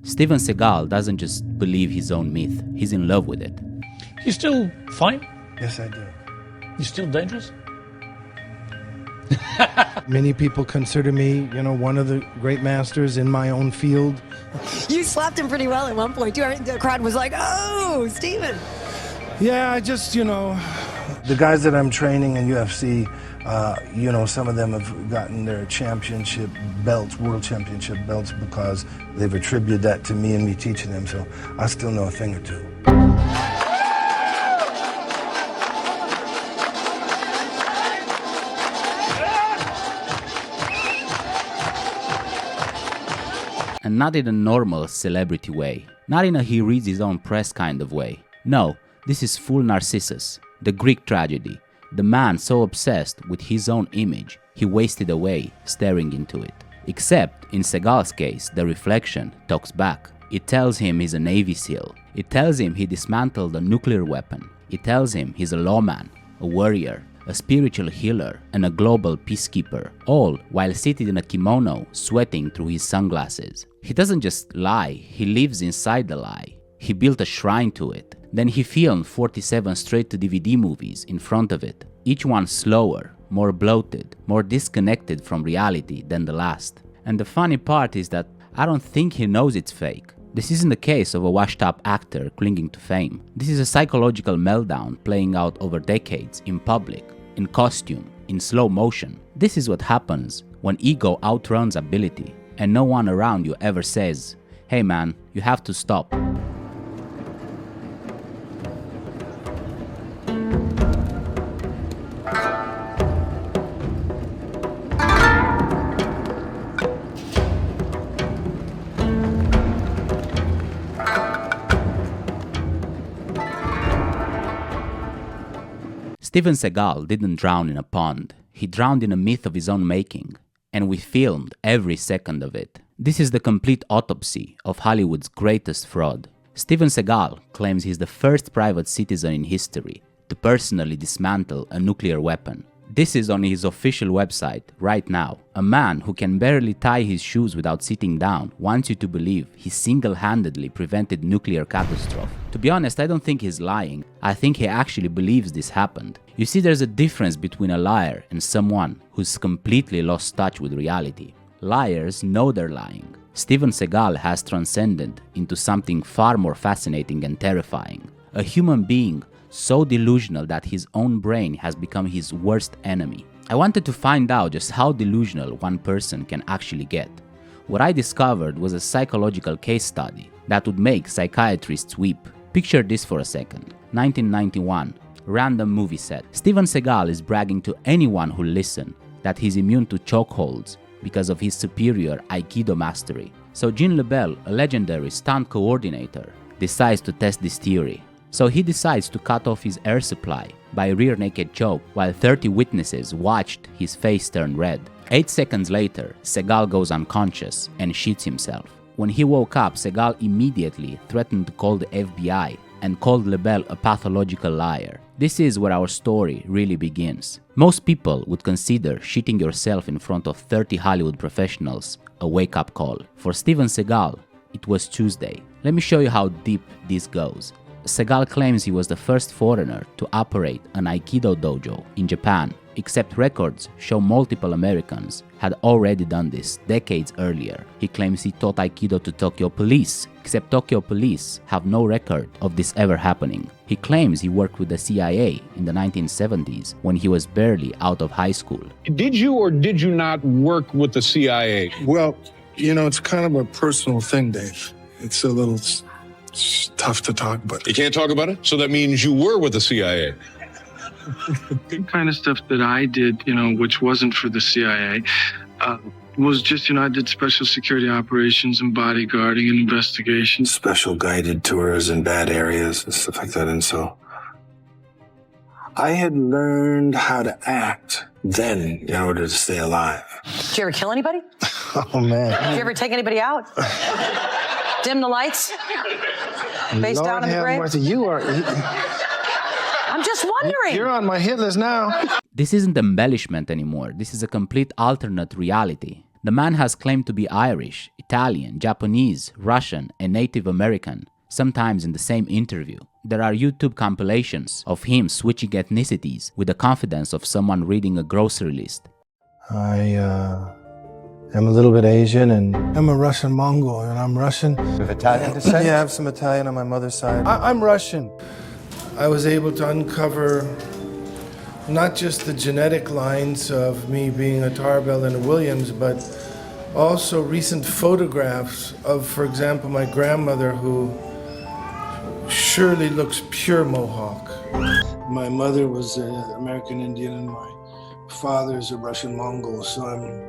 Steven Seagal doesn't just believe his own myth, he's in love with it. You still fight? Yes, I do. You still dangerous? Many people consider me, one of the great masters in my own field. You slapped him pretty well at one point, too. The crowd was like, oh, Steven. Yeah, I just, the guys that I'm training in UFC, some of them have gotten their championship belts, world championship belts, because they've attributed that to me and me teaching them, so I still know a thing or two. And not in a normal celebrity way, not in a he reads his own press kind of way. No, this is full Narcissus, the Greek tragedy, the man so obsessed with his own image, he wasted away staring into it. Except, in Seagal's case, the reflection talks back. It tells him he's a Navy SEAL. It tells him he dismantled a nuclear weapon. It tells him he's a lawman, a warrior, a spiritual healer, and a global peacekeeper, all while seated in a kimono, sweating through his sunglasses. He doesn't just lie, he lives inside the lie. He built a shrine to it. Then he filmed 47 straight-to-DVD movies in front of it, each one slower, more bloated, more disconnected from reality than the last. And the funny part is that I don't think he knows it's fake. This isn't the case of a washed-up actor clinging to fame. This is a psychological meltdown playing out over decades in public, in costume, in slow motion. This is what happens when ego outruns ability, and no one around you ever says, "Hey man, you have to stop." Steven Seagal didn't drown in a pond, he drowned in a myth of his own making, and we filmed every second of it. This is the complete autopsy of Hollywood's greatest fraud. Steven Seagal claims he's the first private citizen in history to personally dismantle a nuclear weapon. This is on his official website right now. A man who can barely tie his shoes without sitting down wants you to believe he single-handedly prevented nuclear catastrophe. To be honest, I don't think he's lying. I think he actually believes this happened. You see, there's a difference between a liar and someone who's completely lost touch with reality. Liars know they're lying. Steven Seagal has transcended into something far more fascinating and terrifying. A human being so delusional that his own brain has become his worst enemy. I wanted to find out just how delusional one person can actually get. What I discovered was a psychological case study that would make psychiatrists weep. Picture this for a second. 1991, random movie set. Steven Seagal is bragging to anyone who'll listen that he's immune to chokeholds because of his superior Aikido mastery. So Gene LeBell, a legendary stunt coordinator, decides to test this theory. So he decides to cut off his air supply by a rear naked choke while 30 witnesses watched his face turn red. 8 seconds later, Seagal goes unconscious and shits himself. When he woke up, Seagal immediately threatened to call the FBI and called LeBell a pathological liar. This is where our story really begins. Most people would consider shitting yourself in front of 30 Hollywood professionals a wake-up call. For Steven Seagal, it was Tuesday. Let me show you how deep this goes. Seagal claims he was the first foreigner to operate an Aikido dojo in Japan, except records show multiple Americans had already done this decades earlier. He claims he taught Aikido to Tokyo police, except Tokyo police have no record of this ever happening. He claims he worked with the CIA in the 1970s when he was barely out of high school. Did you or did you not work with the CIA? Well, it's kind of a personal thing, Dave. It's a little... It's tough to talk about. You can't talk about it? So that means you were with the CIA. The kind of stuff that I did, which wasn't for the CIA, was just, I did special security operations and bodyguarding and investigations. Special guided tours in bad areas and stuff like that. And so I had learned how to act then in order to stay alive. Did you ever kill anybody? Oh, man. Did you ever take anybody out? Dim the lights? Face down in the grave? Martha, you are... I'm just wondering. You're on my hit list now. This isn't embellishment anymore. This is a complete alternate reality. The man has claimed to be Irish, Italian, Japanese, Russian, and Native American, sometimes in the same interview. There are YouTube compilations of him switching ethnicities with the confidence of someone reading a grocery list. I'm a little bit Asian, and I'm a Russian Mongol, and I'm Russian. With Italian descent? Yeah, I have some Italian on my mother's side. I'm Russian. I was able to uncover not just the genetic lines of me being a Tarbell and a Williams, but also recent photographs of, for example, my grandmother, who surely looks pure Mohawk. My mother was an American Indian, and my father is a Russian Mongol, so I'm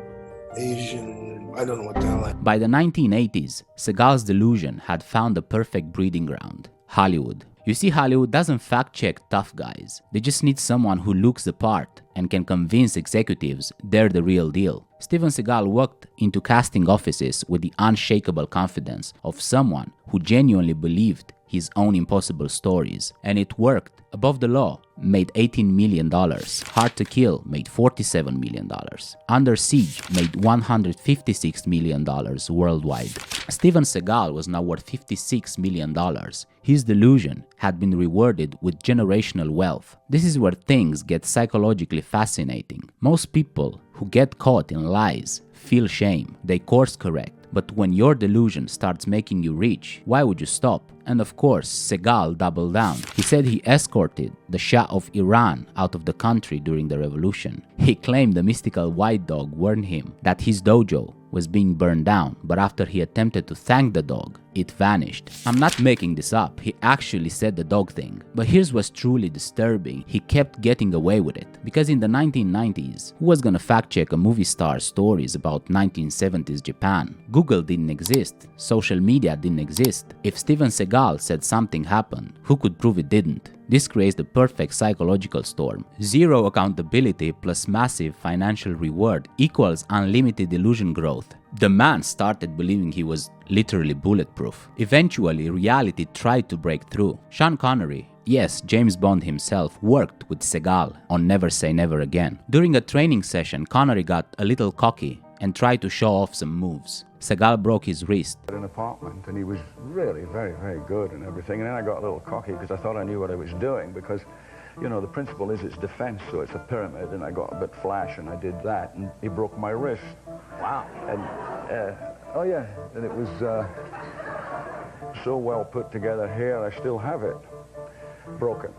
Asian. I don't know what the hell I am. By the 1980s, Seagal's delusion had found the perfect breeding ground: Hollywood. You see, Hollywood doesn't fact-check tough guys. They just need someone who looks the part and can convince executives they're the real deal. Steven Seagal walked into casting offices with the unshakable confidence of someone who genuinely believed his own impossible stories. And it worked. Above the Law made $18 million. Hard to Kill made $47 million. Under Siege made $156 million worldwide. Steven Seagal was now worth $56 million. His delusion had been rewarded with generational wealth. This is where things get psychologically fascinating. Most people who get caught in lies feel shame. They course correct. But when your delusion starts making you rich, why would you stop? And of course, Seagal doubled down. He said he escorted the Shah of Iran out of the country during the revolution. He claimed the mystical white dog warned him that his dojo was being burned down, but after he attempted to thank the dog, it vanished. I'm not making this up, he actually said the dog thing. But here's what's truly disturbing: he kept getting away with it. Because in the 1990s, who was gonna fact check a movie star's stories about 1970s Japan? Google didn't exist, social media didn't exist. If Steven Seagal said something happened, who could prove it didn't? This creates the perfect psychological storm. Zero accountability plus massive financial reward equals unlimited delusion growth. The man started believing he was literally bulletproof. Eventually, reality tried to break through. Sean Connery, yes, James Bond himself, worked with Seagal on Never Say Never Again. During a training session, Connery got a little cocky and tried to show off some moves. Seagal broke his wrist. An apartment, and he was really very, very good and everything. And then I got a little cocky because I thought I knew what I was doing, because, you know, the principle is it's defense, so it's a pyramid, and I got a bit flash and I did that, and he broke my wrist. Wow. And, oh yeah, and it was so well put together here, I still have it. Broken.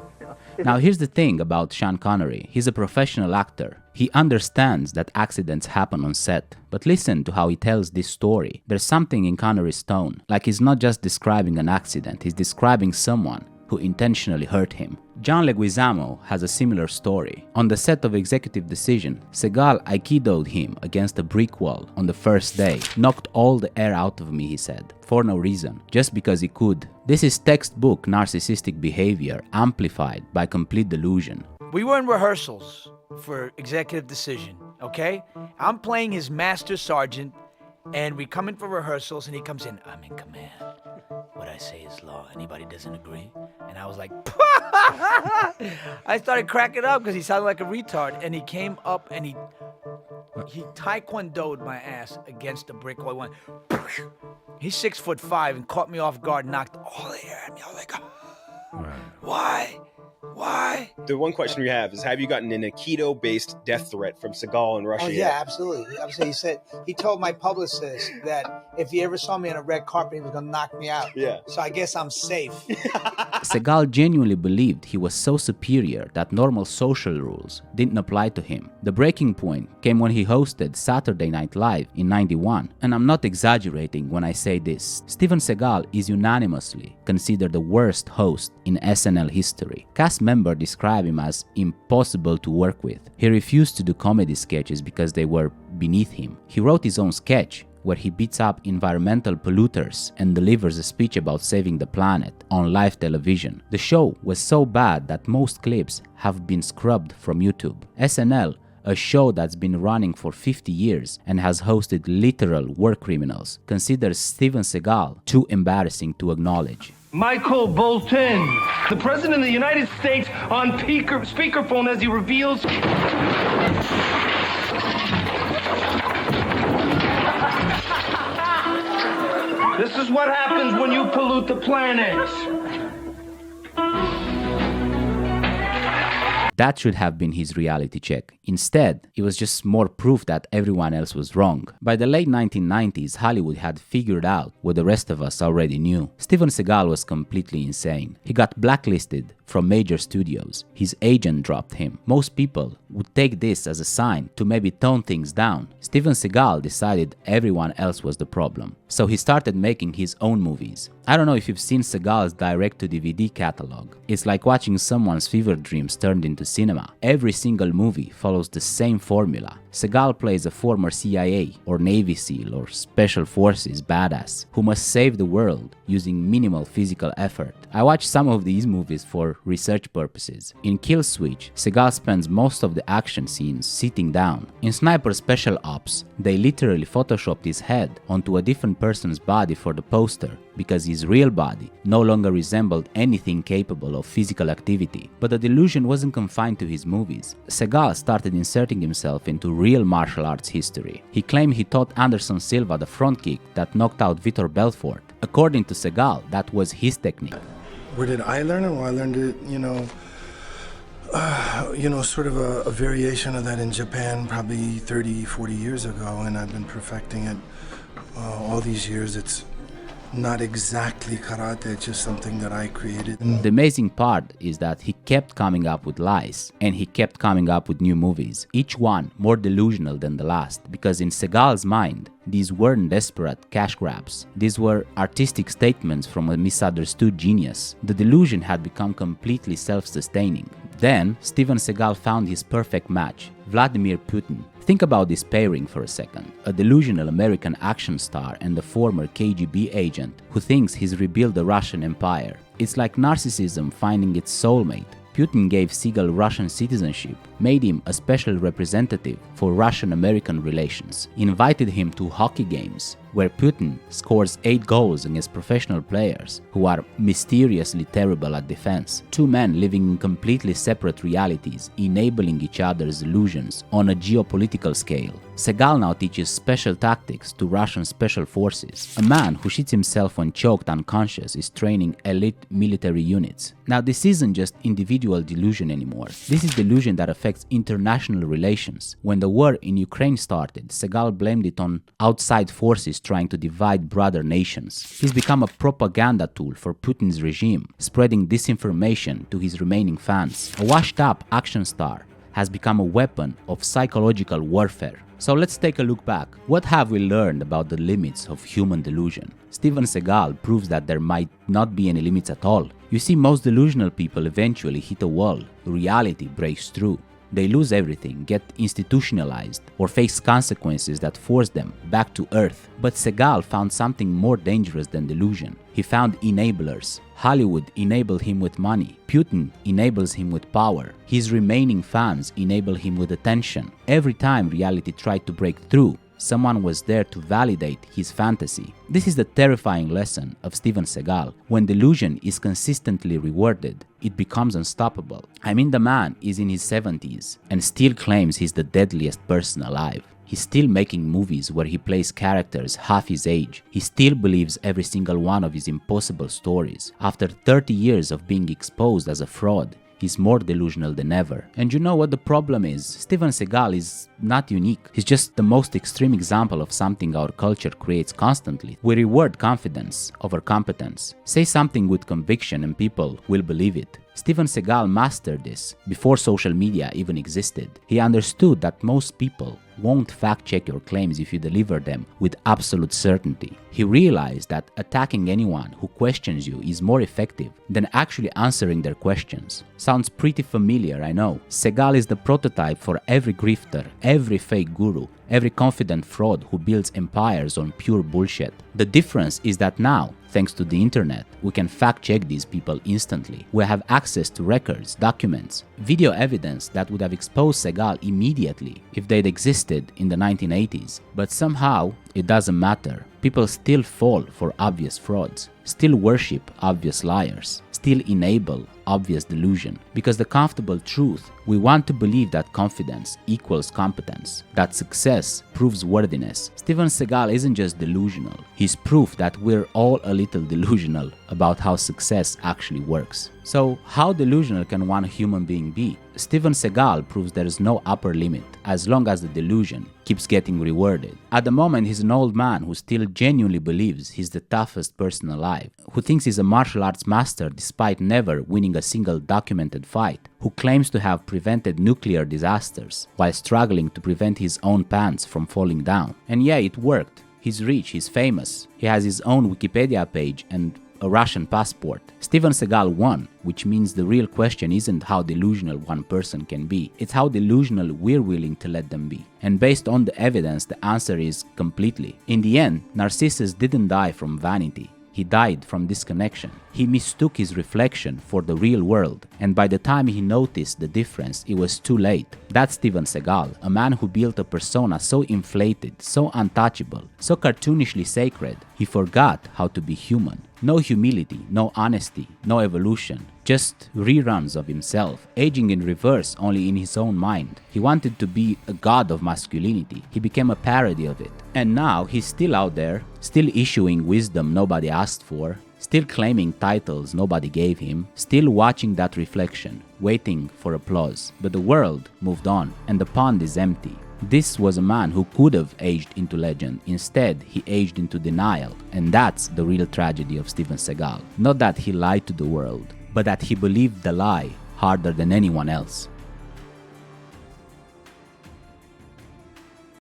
Now here's the thing about Sean Connery. He's a professional actor. He understands that accidents happen on set. But listen to how he tells this story. There's something in Connery's tone. Like he's not just describing an accident, he's describing someone who intentionally hurt him. John Leguizamo has a similar story. On the set of Executive Decision, Seagal aikidoed him against a brick wall on the first day. Knocked all the air out of me, he said, for no reason, just because he could. This is textbook narcissistic behavior amplified by complete delusion. We were in rehearsals for Executive Decision, okay? I'm playing his master sergeant, and we come in for rehearsals, and he comes in, I'm in command. What I say is law. Anybody doesn't agree? And I was like, I started cracking up because he sounded like a retard. And he came up and he taekwondo'd my ass against the brick wall. Went, he's 6'5" and caught me off guard, knocked all the air at me. I was like, why? Why? The one question we have is, have you gotten an Aikido-based death threat from Seagal in Russia yet? yet? Yeah, absolutely. He told my publicist that if he ever saw me on a red carpet, he was going to knock me out. Yeah. So I guess I'm safe. Seagal genuinely believed he was so superior that normal social rules didn't apply to him. The breaking point came when he hosted Saturday Night Live in '91. And I'm not exaggerating when I say this. Steven Seagal is unanimously considered the worst host in SNL history. Cast members describe him as impossible to work with. He refused to do comedy sketches because they were beneath him. He wrote his own sketch where he beats up environmental polluters and delivers a speech about saving the planet on live television. The show was so bad that most clips have been scrubbed from YouTube. SNL, a show that's been running for 50 years and has hosted literal war criminals, considers Steven Seagal too embarrassing to acknowledge. Michael Bolton, the President of the United States, on speakerphone as he reveals... This is what happens when you pollute the planet. That should have been his reality check. Instead, it was just more proof that everyone else was wrong. By the late 1990s, Hollywood had figured out what the rest of us already knew. Steven Seagal was completely insane. He got blacklisted from major studios. His agent dropped him. Most people would take this as a sign to maybe tone things down. Steven Seagal decided everyone else was the problem, so he started making his own movies. I don't know if you've seen Seagal's direct-to-DVD catalog. It's like watching someone's fever dreams turned into cinema. Every single movie follows the same formula. Seagal plays a former CIA or Navy SEAL or Special Forces badass who must save the world using minimal physical effort. I watched some of these movies for research purposes. In Kill Switch, Seagal spends most of the action scenes sitting down. In Sniper Special Ops, they literally photoshopped his head onto a different person's body for the poster because his real body no longer resembled anything capable of physical activity. But the delusion wasn't confined to his movies. Seagal started inserting himself into real martial arts history. He claimed he taught Anderson Silva the front kick that knocked out Vitor Belfort. According to Seagal, that was his technique. Where did I learn it? Well, I learned it, sort of a variation of that in Japan probably 30, 40 years ago, and I've been perfecting it all these years. It's not exactly karate, it's just something that I created. The amazing part is that he kept coming up with lies, and he kept coming up with new movies, each one more delusional than the last, because in Seagal's mind, these weren't desperate cash grabs. These were artistic statements from a misunderstood genius. The delusion had become completely self-sustaining. Then, Steven Seagal found his perfect match, Vladimir Putin. Think about this pairing for a second. A delusional American action star and a former KGB agent who thinks he's rebuilt the Russian Empire. It's like narcissism finding its soulmate. Putin gave Seagal Russian citizenship, made him a special representative for Russian-American relations, invited him to hockey games, where Putin scores 8 goals against professional players who are mysteriously terrible at defense. Two men living in completely separate realities, enabling each other's illusions on a geopolitical scale. Seagal now teaches special tactics to Russian special forces. A man who shits himself when choked unconscious is training elite military units. Now this isn't just individual delusion anymore. This is delusion that affects international relations. When the war in Ukraine started, Seagal blamed it on outside forces trying to divide brother nations. He's become a propaganda tool for Putin's regime, spreading disinformation to his remaining fans. A washed-up action star has become a weapon of psychological warfare. So let's take a look back. What have we learned about the limits of human delusion? Steven Seagal proves that there might not be any limits at all. You see, most delusional people eventually hit a wall. Reality breaks through. They lose everything, get institutionalized, or face consequences that force them back to Earth. But Seagal found something more dangerous than delusion. He found enablers. Hollywood enabled him with money. Putin enables him with power. His remaining fans enable him with attention. Every time reality tried to break through, someone was there to validate his fantasy. This is the terrifying lesson of Steven Seagal. When delusion is consistently rewarded, it becomes unstoppable. I mean, the man is in his 70s and still claims he's the deadliest person alive. He's still making movies where he plays characters half his age. He still believes every single one of his impossible stories. After 30 years of being exposed as a fraud, he's more delusional than ever. And you know what the problem is? Steven Seagal is not unique. He's just the most extreme example of something our culture creates constantly. We reward confidence over competence. Say something with conviction and people will believe it. Steven Seagal mastered this before social media even existed. He understood that most people won't fact-check your claims if you deliver them with absolute certainty. He realized that attacking anyone who questions you is more effective than actually answering their questions. Sounds pretty familiar, I know. Seagal is the prototype for every grifter, every fake guru, every confident fraud who builds empires on pure bullshit. The difference is that now, thanks to the internet, we can fact-check these people instantly. We have access to records, documents, video evidence that would have exposed Seagal immediately if they'd existed in the 1980s. But somehow, it doesn't matter. People still fall for obvious frauds, still worship obvious liars, still enable obvious delusion. Because the comfortable truth, we want to believe that confidence equals competence, that success proves worthiness. Steven Seagal isn't just delusional, he's proof that we're all a little delusional about how success actually works. So, how delusional can one human being be? Steven Seagal proves there is no upper limit as long as the delusion keeps getting rewarded. At the moment, he's an old man who still genuinely believes he's the toughest person alive, who thinks he's a martial arts master despite never winning a single documented fight, who claims to have prevented nuclear disasters while struggling to prevent his own pants from falling down. And yeah, it worked. He's rich, he's famous, he has his own Wikipedia page and a Russian passport. Steven Seagal won, which means the real question isn't how delusional one person can be, it's how delusional we're willing to let them be. And based on the evidence, the answer is completely. In the end, Narcissus didn't die from vanity. He died from disconnection. He mistook his reflection for the real world, and by the time he noticed the difference, it was too late. That's Steven Seagal, a man who built a persona so inflated, so untouchable, so cartoonishly sacred, he forgot how to be human. No humility, no honesty, no evolution, just reruns of himself, aging in reverse only in his own mind. He wanted to be a god of masculinity. He became a parody of it. And now he's still out there, still issuing wisdom nobody asked for, still claiming titles nobody gave him, still watching that reflection, waiting for applause. But the world moved on, and the pond is empty. This was a man who could have aged into legend. Instead, he aged into denial. And that's the real tragedy of Steven Seagal. Not that he lied to the world, but that he believed the lie harder than anyone else.